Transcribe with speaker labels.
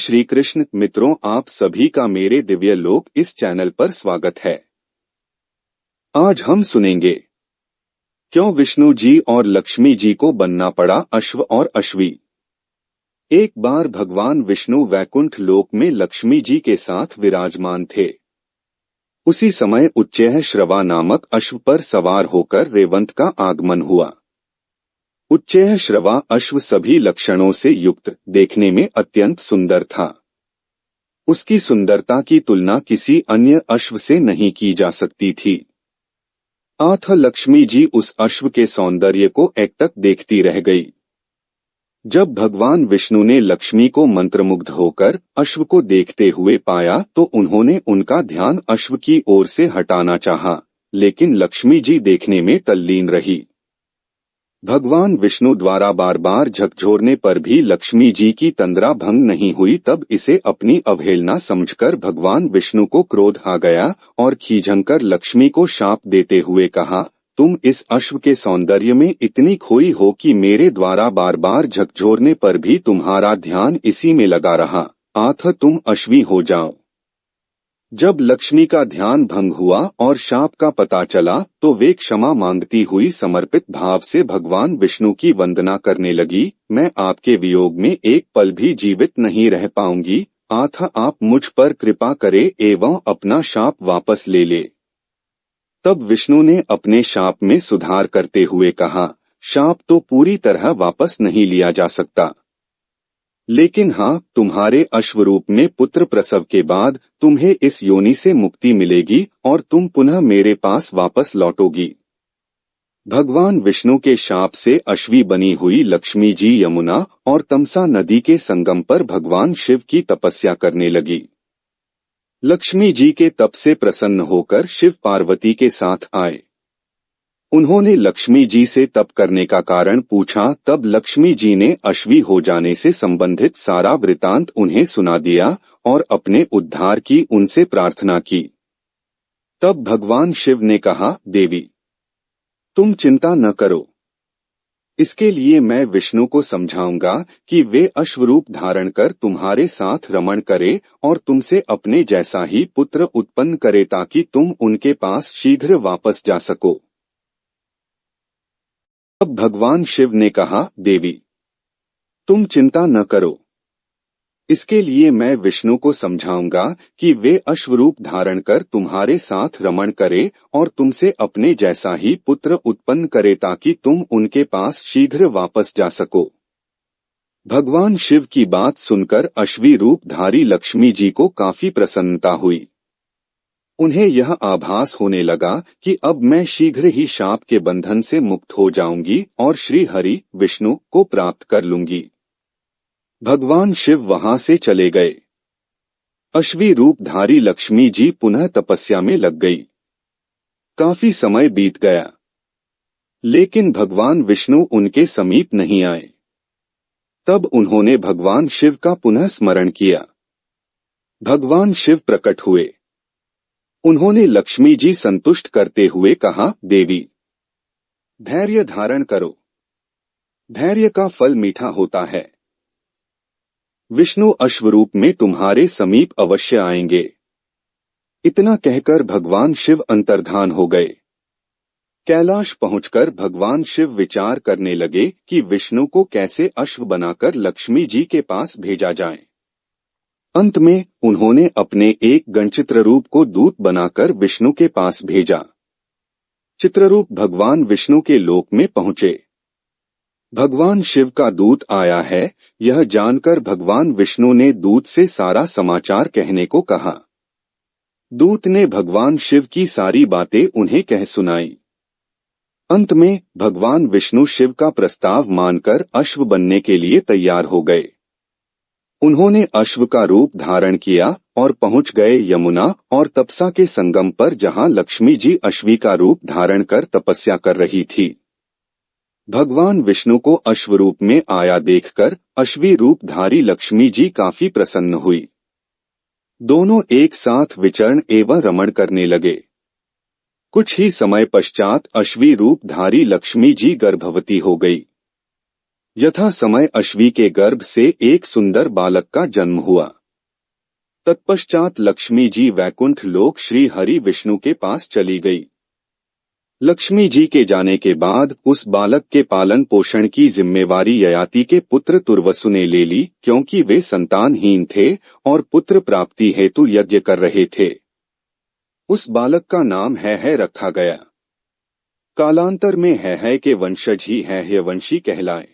Speaker 1: श्री कृष्ण मित्रों, आप सभी का मेरे दिव्य लोक इस चैनल पर स्वागत है। आज हम सुनेंगे क्यों विष्णु जी और लक्ष्मी जी को बनना पड़ा अश्व और अश्वी। एक बार भगवान विष्णु वैकुंठ लोक में लक्ष्मी जी के साथ विराजमान थे। उसी समय उच्चैः श्रवा नामक अश्व पर सवार होकर रेवंत का आगमन हुआ। उच्चैः श्रवा अश्व सभी लक्षणों से युक्त, देखने में अत्यंत सुंदर था। उसकी सुंदरता की तुलना किसी अन्य अश्व से नहीं की जा सकती थी। अतः लक्ष्मी जी उस अश्व के सौंदर्य को एकटक देखती रह गई। जब भगवान विष्णु ने लक्ष्मी को मंत्रमुग्ध होकर अश्व को देखते हुए पाया तो उन्होंने उनका ध्यान अश्व की ओर से हटाना चाहा, लेकिन लक्ष्मी जी देखने में तल्लीन रही। भगवान विष्णु द्वारा बार बार झकझोरने पर भी लक्ष्मी जी की तंद्रा भंग नहीं हुई। तब इसे अपनी अवहेलना समझकर भगवान विष्णु को क्रोध आ गया और खीझकर लक्ष्मी को शाप देते हुए कहा, तुम इस अश्व के सौंदर्य में इतनी खोई हो कि मेरे द्वारा बार बार झकझोरने पर भी तुम्हारा ध्यान इसी में लगा रहा, अतः तुम अश्वी हो जाओ। जब लक्ष्मी का ध्यान भंग हुआ और शाप का पता चला तो वे क्षमा मांगती हुई समर्पित भाव से भगवान विष्णु की वंदना करने लगी। मैं आपके वियोग में एक पल भी जीवित नहीं रह पाऊंगी, अतः आप मुझ पर कृपा करें एवं अपना शाप वापस ले ले। तब विष्णु ने अपने शाप में सुधार करते हुए कहा, शाप तो पूरी तरह वापस नहीं लिया जा सकता, लेकिन हाँ, तुम्हारे अश्वरूप में पुत्र प्रसव के बाद तुम्हें इस योनि से मुक्ति मिलेगी और तुम पुनः मेरे पास वापस लौटोगी। भगवान विष्णु के शाप से अश्वी बनी हुई लक्ष्मी जी यमुना और तमसा नदी के संगम पर भगवान शिव की तपस्या करने लगी। लक्ष्मी जी के तप से प्रसन्न होकर शिव पार्वती के साथ आए। उन्होंने लक्ष्मी जी से तप करने का कारण पूछा। तब लक्ष्मी जी ने अश्वी हो जाने से संबंधित सारा वृतांत उन्हें सुना दिया और अपने उद्धार की उनसे प्रार्थना की। तब भगवान शिव ने कहा, देवी, तुम चिंता न करो। इसके लिए मैं विष्णु को समझाऊंगा कि वे अश्वरूप धारण कर तुम्हारे साथ रमण करे और तुमसे अपने जैसा ही पुत्र उत्पन्न करे ताकि तुम उनके पास शीघ्र वापस जा सको। अब भगवान शिव ने कहा, देवी, तुम चिंता न करो। इसके लिए मैं विष्णु को समझाऊंगा कि वे अश्वरूप धारण कर तुम्हारे साथ रमण करे और तुमसे अपने जैसा ही पुत्र उत्पन्न करे ताकि तुम उनके पास शीघ्र वापस जा सको। भगवान शिव की बात सुनकर अश्वी रूपधारी लक्ष्मी जी को काफी प्रसन्नता हुई। उन्हें यह आभास होने लगा कि अब मैं शीघ्र ही शाप के बंधन से मुक्त हो जाऊंगी और श्री हरि विष्णु को प्राप्त कर लूंगी। भगवान शिव वहां से चले गए। अश्वी रूपधारी लक्ष्मी जी पुनः तपस्या में लग गई। काफी समय बीत गया, लेकिन भगवान विष्णु उनके समीप नहीं आए। तब उन्होंने भगवान शिव का पुनः स्मरण किया। भगवान शिव प्रकट हुए। उन्होंने लक्ष्मी जी संतुष्ट करते हुए कहा, देवी, धैर्य धारण करो। धैर्य का फल मीठा होता है। विष्णु अश्वरूप में तुम्हारे समीप अवश्य आएंगे। इतना कहकर भगवान शिव अंतर्धान हो गए। कैलाश पहुंचकर भगवान शिव विचार करने लगे कि विष्णु को कैसे अश्व बनाकर लक्ष्मी जी के पास भेजा जाए। अंत में उन्होंने अपने एक गणचित्ररूप को दूत बनाकर विष्णु के पास भेजा। चित्ररूप भगवान विष्णु के लोक में पहुंचे। भगवान शिव का दूत आया है, यह जानकर भगवान विष्णु ने दूत से सारा समाचार कहने को कहा। दूत ने भगवान शिव की सारी बातें उन्हें कह सुनाई। अंत में भगवान विष्णु शिव का प्रस्ताव मानकर अश्व बनने के लिए तैयार हो गए। उन्होंने अश्व का रूप धारण किया और पहुंच गए यमुना और तपसा के संगम पर, जहां लक्ष्मी जी अश्वी का रूप धारण कर तपस्या कर रही थी। भगवान विष्णु को अश्वरूप में आया देखकर अश्वी रूपधारी लक्ष्मी जी काफी प्रसन्न हुई। दोनों एक साथ विचरण एवं रमण करने लगे। कुछ ही समय पश्चात अश्वी रूपधारी लक्ष्मी जी गर्भवती हो गई। यथा समय अश्वी के गर्भ से एक सुंदर बालक का जन्म हुआ। तत्पश्चात लक्ष्मी जी वैकुंठ लोक श्री हरि विष्णु के पास चली गई। लक्ष्मी जी के जाने के बाद उस बालक के पालन पोषण की जिम्मेवारी ययाति के पुत्र तुर्वसु ने ले ली, क्योंकि वे संतानहीन थे और पुत्र प्राप्ति हेतु यज्ञ कर रहे थे। उस बालक का नाम है रखा गया। कालांतर में है के वंशज ही है वंशी कहलाए।